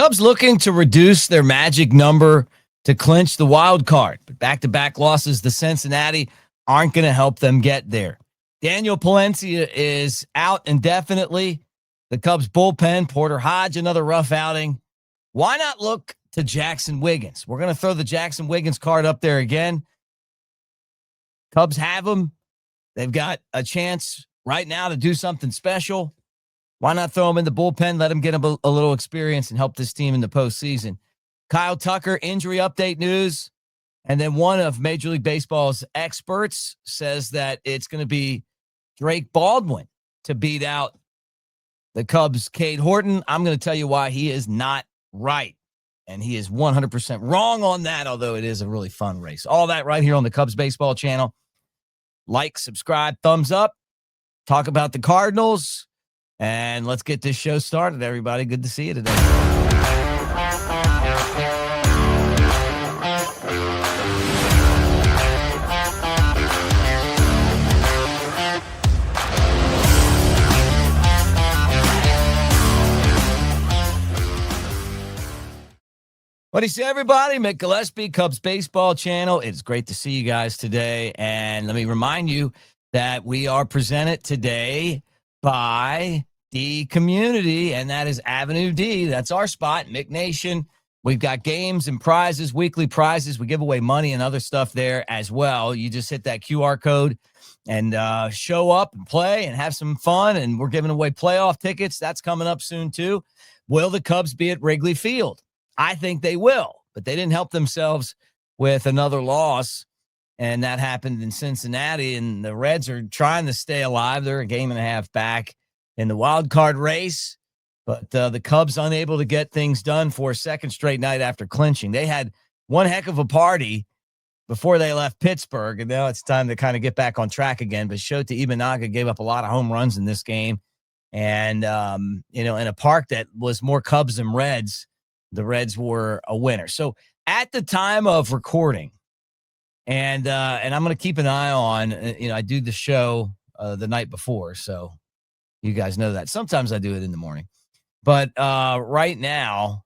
Cubs looking to reduce their magic number to clinch the wild card, but back-to-back losses to Cincinnati aren't going to help them get there. Daniel Palencia is out indefinitely. The Cubs bullpen, Porter Hodge, another rough outing. Why not look to Jaxon Wiggins? We're going to throw the Jaxon Wiggins card up there again. Cubs have him. They've got a chance right now to do something special. Why not throw him in the bullpen, let him get a little experience and help this team in the postseason? Kyle Tucker, injury update news. And then one of Major League Baseball's experts says that it's going to be Drake Baldwin to beat out the Cubs' Cade Horton. I'm going to tell you why he is not right. And he is 100% wrong on that, although it is a really fun race. All that right here on the Cubs Baseball channel. Like, subscribe, thumbs up. Talk about the Cardinals. And let's get this show started, everybody. Good to see you today. What do you say, everybody? Mick Gillespie, Cubs Baseball channel. It's great to see you guys today. And let me remind you that we are presented today by the community, and that is AveD. That's our spot, Mick Nation. We've got games and prizes, weekly prizes. We give away money and other stuff there as well. You just hit that QR code and show up and play and have some fun. And we're giving away playoff tickets. That's coming up soon, too. Will the Cubs be at Wrigley Field? I think they will, but they didn't help themselves with another loss, and that happened in Cincinnati, and the Reds are trying to stay alive. They're a game and a half back in the wild card race, but the Cubs unable to get things done for a second straight night after clinching. They had one heck of a party before they left Pittsburgh, and now it's time to kind of get back on track again, but Shota Imanaga gave up a lot of home runs in this game, and, in a park that was more Cubs than Reds, the Reds were a winner. So at the time of recording, and I'm going to keep an eye on, I do the show the night before, so you guys know that. Sometimes I do it in the morning. But right now,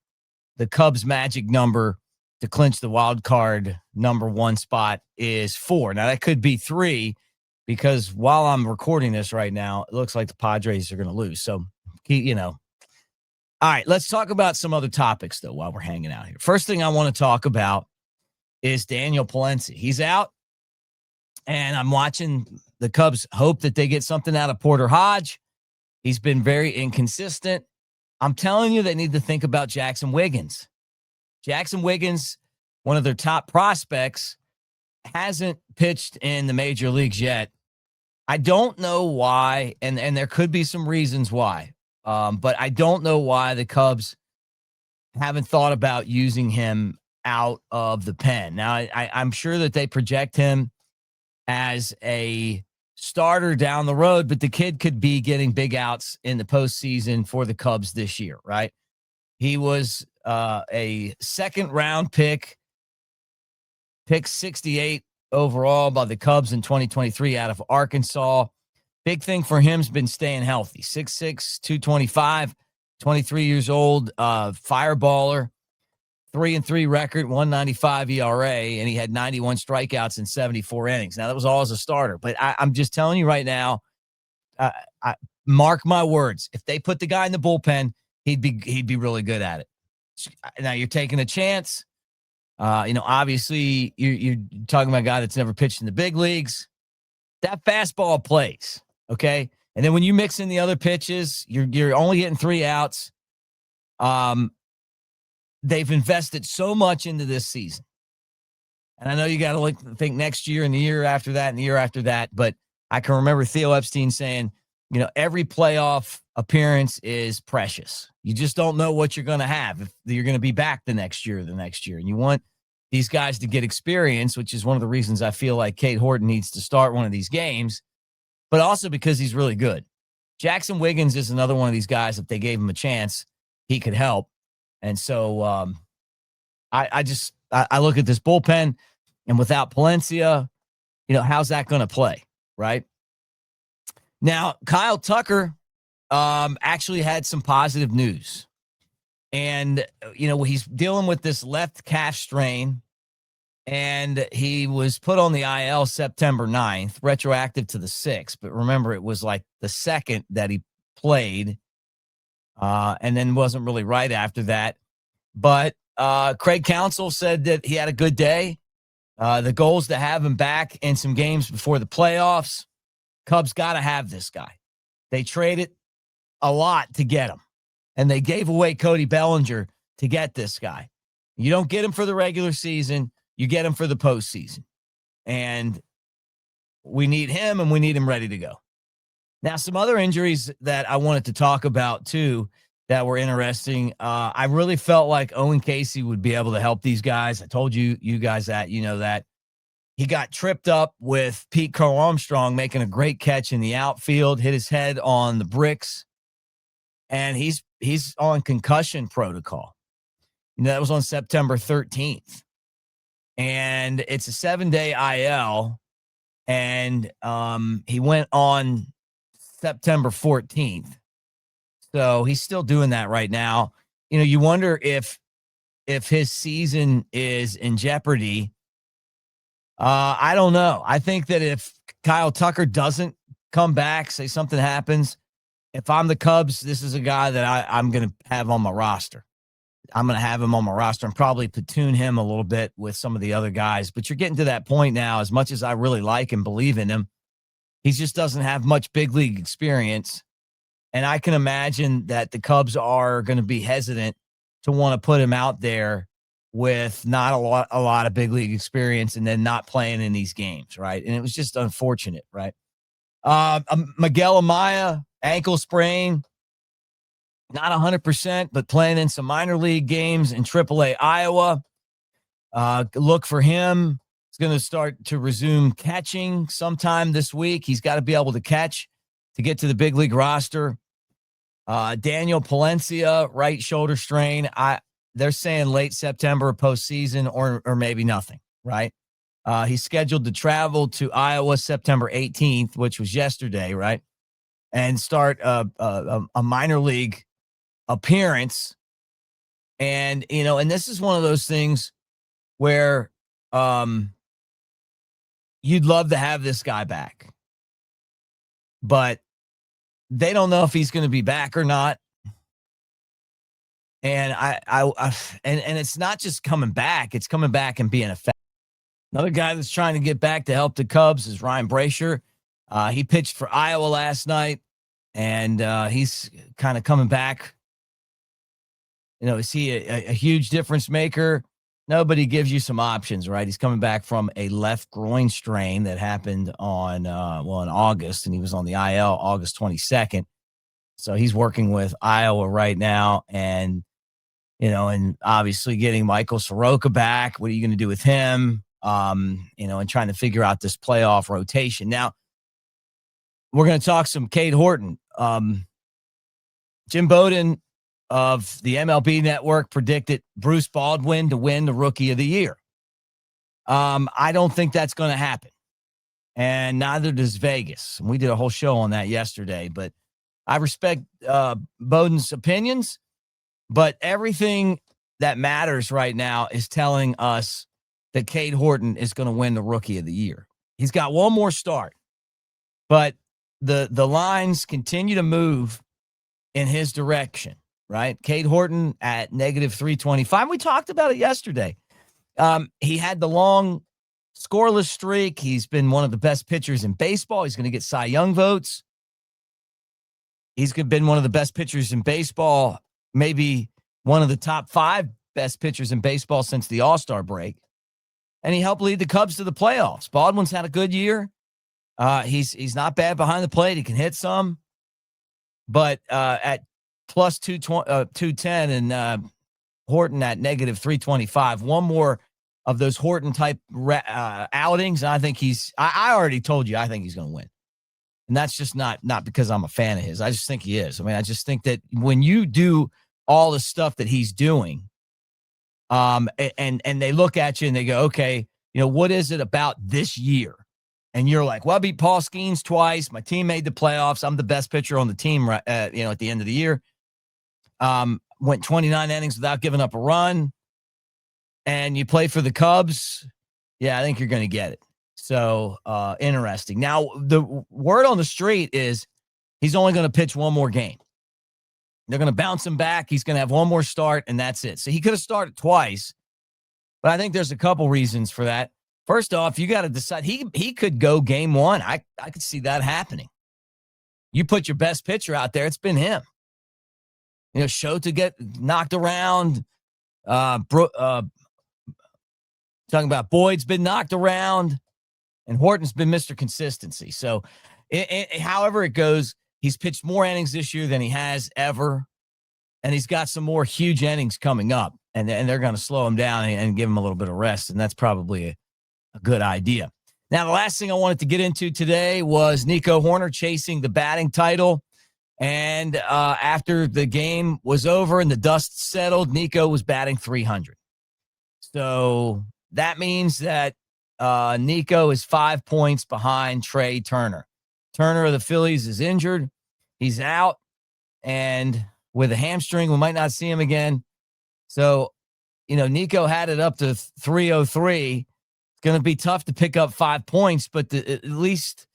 the Cubs' magic number to clinch the wild card number one spot is 4. Now, that could be 3 because while I'm recording this right now, it looks like the Padres are going to lose. So, All right, let's talk about some other topics, though, while we're hanging out here. First thing I want to talk about is Daniel Palencia. He's out, and I'm watching the Cubs hope that they get something out of Porter Hodge. He's been very inconsistent. I'm telling you, they need to think about Jaxon Wiggins. Jaxon Wiggins, one of their top prospects, hasn't pitched in the major leagues yet. I don't know why, and there could be some reasons why. But I don't know why the Cubs haven't thought about using him out of the pen. Now, I'm sure that they project him as a starter down the road, but the kid could be getting big outs in the postseason for the Cubs this year, right? He was a second-round pick 68 overall by the Cubs in 2023 out of Arkansas. Big thing for him has been staying healthy. 6'6", 225, 23 years old, fireballer, 3-3 record, 1.95 ERA, and he had 91 strikeouts in 74 innings. Now, that was all as a starter, but I'm just telling you right now, mark my words, if they put the guy in the bullpen, he'd be really good at it. Now, you're taking a chance. Obviously, you're talking about a guy that's never pitched in the big leagues. That fastball plays. Okay. And then when you mix in the other pitches, you're only getting 3 outs. They've invested so much into this season. And I know you got to think next year and the year after that and the year after that. But I can remember Theo Epstein saying, every playoff appearance is precious. You just don't know what you're going to have if you're going to be back the next year. And you want these guys to get experience, which is one of the reasons I feel like Cade Horton needs to start one of these games, but also because he's really good. Jaxon Wiggins is another one of these guys. If they gave him a chance, he could help. And so I look at this bullpen, and without Palencia, how's that going to play, right? Now, Kyle Tucker actually had some positive news. And, he's dealing with this left calf strain, and he was put on the IL September 9th, retroactive to the 6th. But remember, it was like the 2nd that he played, and then wasn't really right after that. But Craig Counsell said that he had a good day. The goal is to have him back in some games before the playoffs. Cubs got to have this guy. They traded a lot to get him, and they gave away Cody Bellinger to get this guy. You don't get him for the regular season. You get him for the postseason. And we need him, and we need him ready to go. Now, some other injuries that I wanted to talk about, too, that were interesting. I really felt like Owen Casey would be able to help these guys. I told you guys that, that. He got tripped up with Pete Crow Armstrong making a great catch in the outfield, hit his head on the bricks, and he's on concussion protocol. That was on September 13th. And it's a 7-day IL, and he went on September 14th. So he's still doing that right now. You wonder if his season is in jeopardy. I don't know. I think that if Kyle Tucker doesn't come back, say something happens, if I'm the Cubs, this is a guy that I'm going to have on my roster. I'm going to have him on my roster and probably platoon him a little bit with some of the other guys. But you're getting to that point now, as much as I really like and believe in him, he just doesn't have much big league experience. And I can imagine that the Cubs are going to be hesitant to want to put him out there with not a lot of big league experience and then not playing in these games, right? And it was just unfortunate, right? Miguel Amaya, ankle sprain, not 100%, but playing in some minor league games in AAA Iowa. Look for him. He's going to start to resume catching sometime this week. He's got to be able to catch to get to the big league roster. Daniel Palencia, right shoulder strain. They're saying late September postseason or maybe nothing, right? He's scheduled to travel to Iowa September 18th, which was yesterday, right? And start a minor league appearance. And, and this is one of those things where you'd love to have this guy back. But they don't know if he's going to be back or not. And and it's not just coming back; it's coming back and being effective. Another guy that's trying to get back to help the Cubs is Ryan Brasher. He pitched for Iowa last night, and he's kind of coming back. Is he a huge difference maker? Nobody gives you some options, right? He's coming back from a left groin strain that happened in August, and he was on the IL August 22nd. So he's working with Iowa right now, and and obviously getting Michael Soroka back. What are you going to do with him? And trying to figure out this playoff rotation. Now, we're going to talk some Cade Horton. Jim Bowdon of the MLB Network predicted Bruce Baldwin to win the Rookie of the Year. I don't think that's going to happen, and neither does Vegas. We did a whole show on that yesterday, but I respect Bowden's opinions, but everything that matters right now is telling us that Cade Horton is going to win the Rookie of the Year. He's got one more start, but the lines continue to move in his direction, right? Cade Horton at negative 325. We talked about it yesterday. He had the long scoreless streak. He's been one of the best pitchers in baseball. He's going to get Cy Young votes. He's been one of the best pitchers in baseball, maybe one of the top 5 best pitchers in baseball since the All-Star break. And he helped lead the Cubs to the playoffs. Baldwin's had a good year. He's not bad behind the plate. He can hit some. But at plus 210 and Horton at negative 325, one more of those Horton-type outings, and I think I already told you I think he's going to win. And that's just not because I'm a fan of his. I just think he is. I mean, I just think that when you do all the stuff that he's doing, and they look at you and they go, okay, what is it about this year? And you're like, well, I beat Paul Skeens twice. My team made the playoffs. I'm the best pitcher on the team, at the end of the year. went 29 innings without giving up a run, and you play for the Cubs, yeah, I think you're going to get it. So interesting. Now, the word on the street is he's only going to pitch one more game. They're going to bounce him back. He's going to have one more start, and that's it. So he could have started twice, but I think there's a couple reasons for that. First off, you got to decide. He could go game one. I could see that happening. You put your best pitcher out there, it's been him. Show to get knocked around. Talking about Boyd's been knocked around, and Horton's been Mr. Consistency. So, however it goes, he's pitched more innings this year than he has ever, and he's got some more huge innings coming up, and they're going to slow him down and give him a little bit of rest, and that's probably a good idea. Now, the last thing I wanted to get into today was Nico Hoerner chasing the batting title. And after the game was over and the dust settled, Nico was batting 300. So that means that Nico is 5 points behind Trey Turner. Turner of the Phillies is injured. He's out. And with a hamstring, we might not see him again. So, Nico had it up to 303. It's going to be tough to pick up 5 points, but at least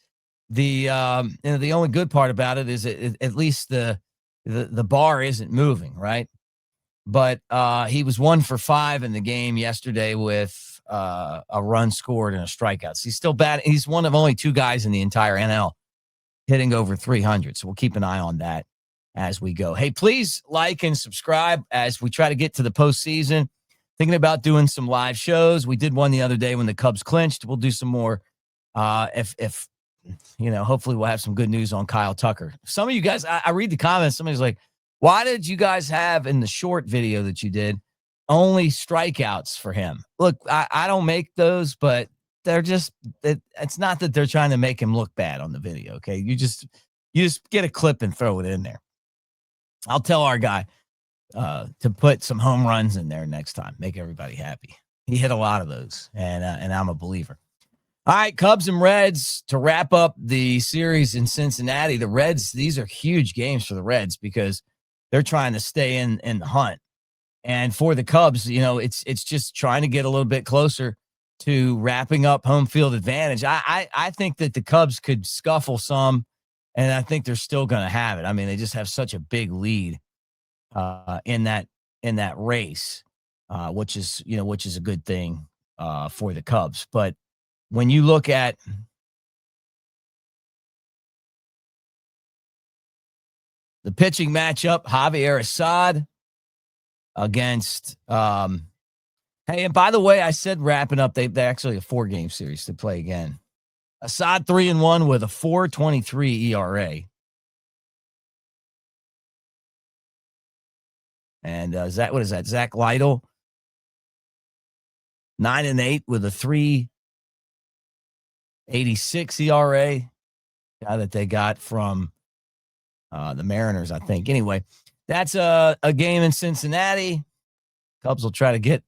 the only good part about it is at least the bar isn't moving, right? But he was 1 for 5 in the game yesterday with a run scored and a strikeout. So he's still bad. He's one of only 2 guys in the entire NL hitting over 300. So we'll keep an eye on that as we go. Hey, please like and subscribe as we try to get to the postseason. Thinking about doing some live shows. We did one the other day when the Cubs clinched. We'll do some more. If hopefully we'll have some good news on Kyle Tucker. Some of you guys, I read the comments. Somebody's like, why did you guys have in the short video that you did only strikeouts for him? Look, I don't make those, but they're just, it's not that they're trying to make him look bad on the video. Okay. You just get a clip and throw it in there. I'll tell our guy to put some home runs in there next time. Make everybody happy. He hit a lot of those, and I'm a believer. All right, Cubs and Reds to wrap up the series in Cincinnati. The Reds, these are huge games for the Reds because they're trying to stay in the hunt. And for the Cubs, it's just trying to get a little bit closer to wrapping up home field advantage. I think that the Cubs could scuffle some, and I think they're still going to have it. I mean, they just have such a big lead in that race, which is a good thing for the Cubs. But when you look at the pitching matchup, Javier Assad against hey, and by the way, I said wrapping up, they actually a 4-game series to play again. Assad 3-1 with a 4.23 ERA. And what is that? Zach Lytle, 9-8 with a 3.86 ERA. Guy that they got from the Mariners, I think. Anyway, that's a game in Cincinnati. Cubs will try to get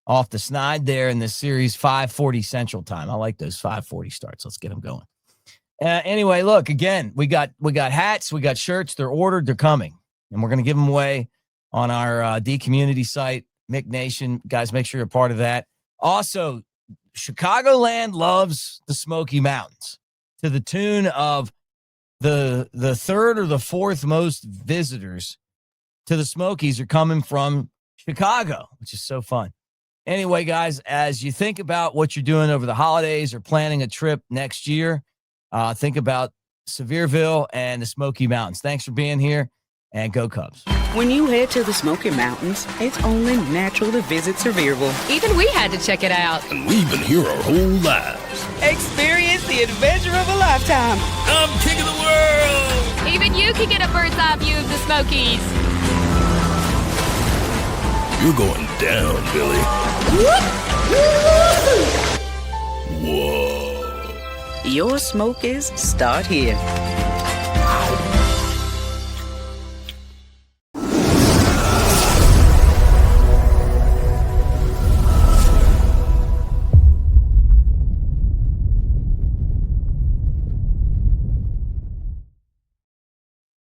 off the snide there in this series, 5:40 Central Time. I like those 5:40 starts. Let's get them going. Anyway, look, again, we got hats, we got shirts. They're ordered, they're coming, and we're going to give them away on our D community site, Mick Nation. Guys, make sure you're part of that. Also, Chicagoland loves the Smoky Mountains to the tune of the third or the fourth most visitors to the Smokies are coming from Chicago, which is so fun. Anyway, guys, as you think about what you're doing over the holidays or planning a trip next year, think about Sevierville and the Smoky Mountains. Thanks for being here, and go Cubs. When you head to the Smoky Mountains, it's only natural to visit Sevierville. Even we had to check it out. And we've been here our whole lives. Experience the adventure of a lifetime. I'm king of the world. Even you can get a bird's eye view of the Smokies. You're going down, Billy. Whoa. Your Smokies start here.